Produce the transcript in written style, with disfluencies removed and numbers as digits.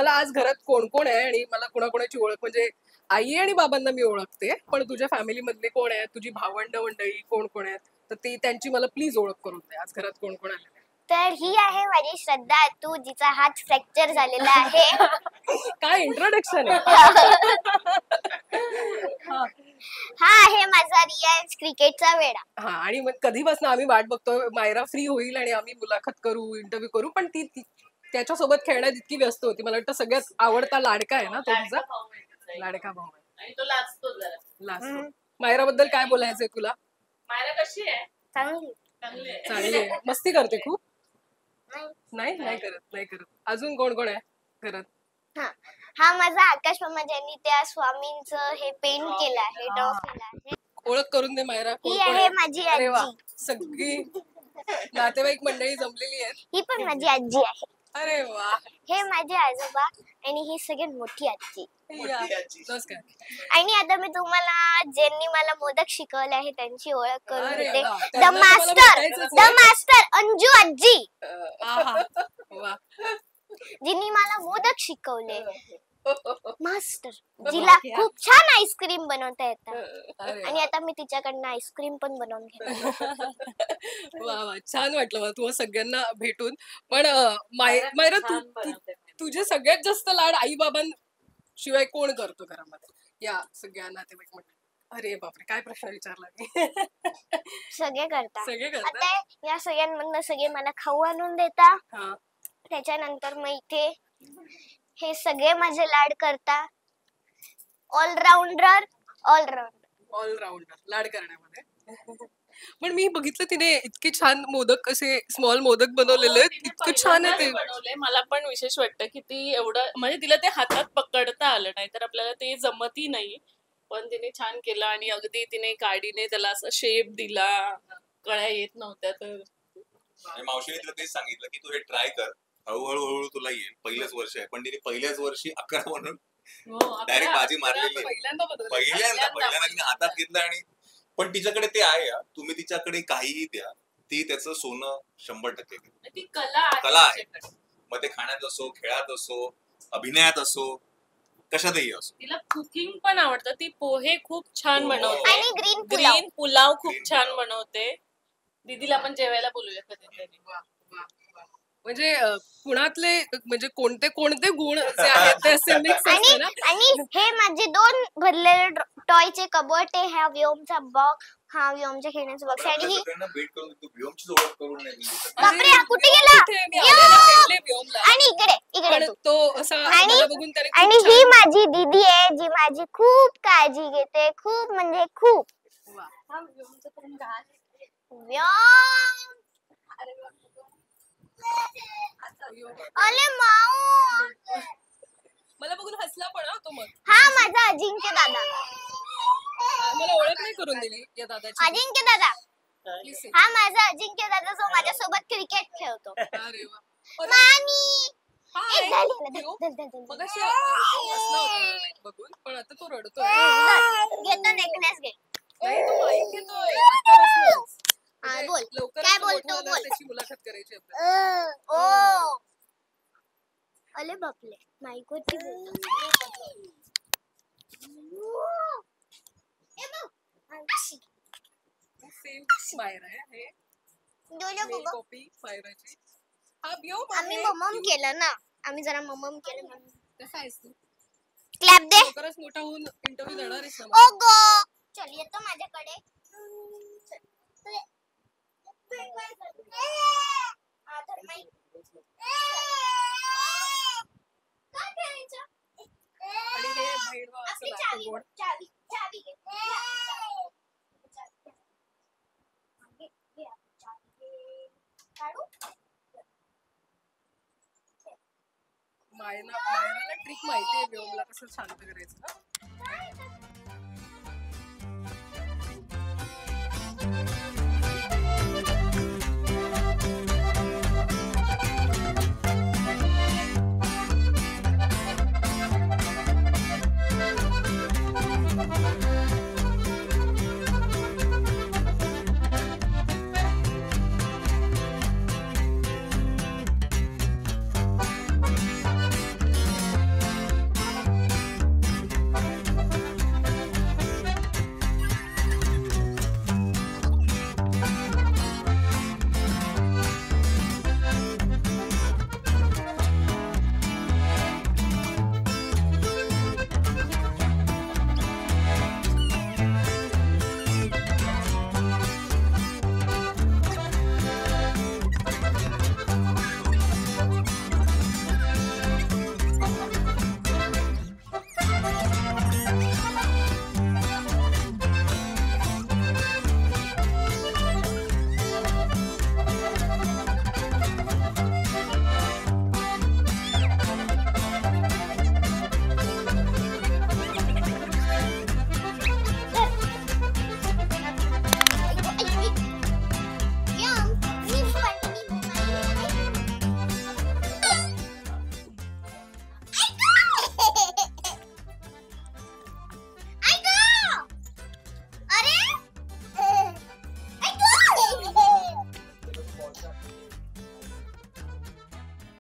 मला आज घरात कोण कोण आहे आणि मला कोणाकोणाची ओळख, म्हणजे आई आणि बाबांना मी ओळखते, पण तुझ्या फॅमिली मधले कोण आहेत, तुझी भावंड मंडळी कोण कोण आहेत, तर ती त्यांची मला प्लीज ओळख करून दे. आज घरात कोण कोण आले? तर ही आहे माझी श्रद्धा तू, जिचा हात फ्रॅक्चर झालेला आहे. काय इंट्रोडक्शन आहे. हा आहे माझा रियान्स क्रिकेटचा वेडा. हा, आणि मग कधीपासून आम्ही वाट बघतोय मायरा फ्री होईल आणि आम्ही मुलाखत करू, इंटरव्ह्यू करू, पण ती त्याच्यासोबत खेळण्यात इतकी व्यस्त होती. मला वाटतं सगळ्यात आवडता लाडका आहे ना तो तुझा, लाडका भाऊ आहे आणि तो लाजतो जरा. लाजतो. मायरा बद्दल काय बोलायचंय तुला? मायरा कशी आहे? चांगली. चांगली आहे. चांगली आहे. मस्ती करते खूप? नाही करत. अजून कोण कोण आहे घरात? हा माझा आकाश मामा, ज्यांनी त्या स्वामींचं हे पेंट केलं आहे, ड्रॉ केलं आहे. ओळख करून दे मायरा, कोण ही कोण आहे आहे? माझी अरे वा, आजी. सगळी नातेवाईक मंडळी जमलेली आहेत. ही पण माझी आजी आहे. अरे वा, हे माझे आजोबा आणि ही सगळ्यात मोठी आजी. नमस्कार. आणि आता मी तुम्हाला ज्यांनी मला मोदक शिकवले आहे त्यांची ओळख करून अरे देते. वा, द त्यांना तुम्हाला मास्टर, भेटायचंच द आहे. मास्टर अंजू आजी, आहा, वा. जिनी मला मोदक शिकवले. मास्टर, वा, जिला क्या. खूप छान आईस्क्रीम बनवता येतात. अरे आणि आता मी तिच्याकडनं आईस्क्रीम पण बनवून घेते. वा वा, छान वाटलं मला तुम्हा सगळ्यांना भेटून. पण मायरा, तुझे सगळ्यात जास्त लाड आई बाबांशिवाय कोण करतो घरामध्ये, या सगळ्या नातेवाईक मंडळी? अरे बापरे, काय प्रश्न विचारला मी. सगळे करतात. सगळे करतात? आता या सगळ्यांमधनं सगळे मला खाऊ आणून देता. हा. त्याच्यानंतर मग इथे हे सगळे माझे लाड करता. ऑलराऊंडर. ऑलराऊंडर लाड करण्यामध्ये. पण मी बघितलं तिने इतके छान मोदक, असे स्मॉल मोदक बनवलेले आहेत, इतकं छान आहे ते. बनवले. मला पण विशेष वाटतं की ती एवढं, म्हणजे तिला ते हातात पकडता आलं नाही, तर आपल्याला ते जमतही नाही, पण तिने छान केलं. आणि अगदी तिने काडीने त्याला असं शेप दिला, कळ्या येत नव्हत्या तर. मावशीने तुला तेच सांगितलं की तू हे ट्राय कर, हळूहळू तुला येईल. पहिलंच वर्ष आहे, पण तिने पहिल्याच वर्षी 11 म्हणून डायरेक्ट बाजी मारलेली. पहिल्यांदा तिने हातात घेतलं. आणि पण तिच्याकडे ते आहे, तुम्ही तिच्याकडे काहीही द्या, ती त्याचं सोनं 100% ती कला आहे. मग ते खाण्यात असो, खेळात असो, अभिनयात असो, कशातही असो. तिला कुकिंग पण आवडतं. ती पोहे खूप छान बनवते आणि ग्रीन पुलाव खूप छान बनवते. दीदीला पण जेवायला बोलूया कधीतरी. म्हणजे पुण्यातले म्हणजे कोणते कोणते गुण जे आहेत ते असे मिक्स असते ना. आणि हे माझे 2 भरलेले टॉयचे कबोर्ड, हा व्योमचा बॉक्स, हा व्योमच्या खेळण्याचा बॉक्स. आणि ही भेट करून तू व्योमची ओळख करून नाही दिली. बापरे, हा कुठे गेला? आणि इकडे तो असा आणि मला बघून त्याने खूप आणि ही छान- माझी दीदी आहे, जी माझी खूप काळजी घेते, खूप म्हणजे खूप. वा. व्योम. अरे माऊ. मला बघून हसला पण हा तो. मग हा माझा अजिंक्य दादा. मला ओळख नाही करून दिली या दादाची. अजिंक्य दादा, Please say. हा माझा अजिंक्य दादा, जो माझ्यासोबत क्रिकेट खेळतो. अरे वा. मामी. हाय. एक झाली. मगाशी हसला होता बघून, पण आता तो रडतोय. घेतो नेकलेस घे. नाही, तो माईक घेतोय आत्तापासूनच. हा, म्हणजे बोल. लवकरच काय तो बोलतो, मोठा झाल्यावर बोल. त्याची मुलाखत करायची आपल्याला. ओ. अरे बापले, माईक वरती बोलतो. सेम मायरा आहे डोले हे बघ. कॉपी मायराची. हा व्योम आम्ही आहे. ममम केलं ना, आम्ही जरा ममम केलं म्हणून. कसा आहेस तू? क्लॅप दे. लवकरच मोठा होऊन इंटरव्ह्यू देणार आहेस ना ओ मला? गो. चल येतो माझ्याकडे. हा, धर माईक. काय करायचं? आणि हे बहीण भावाचं आपली नातं चावी गोड. चावी चावी घे. काढू? मायराला ट्रिक माहिती आहे व्योमला कसं शांत करायचं ना.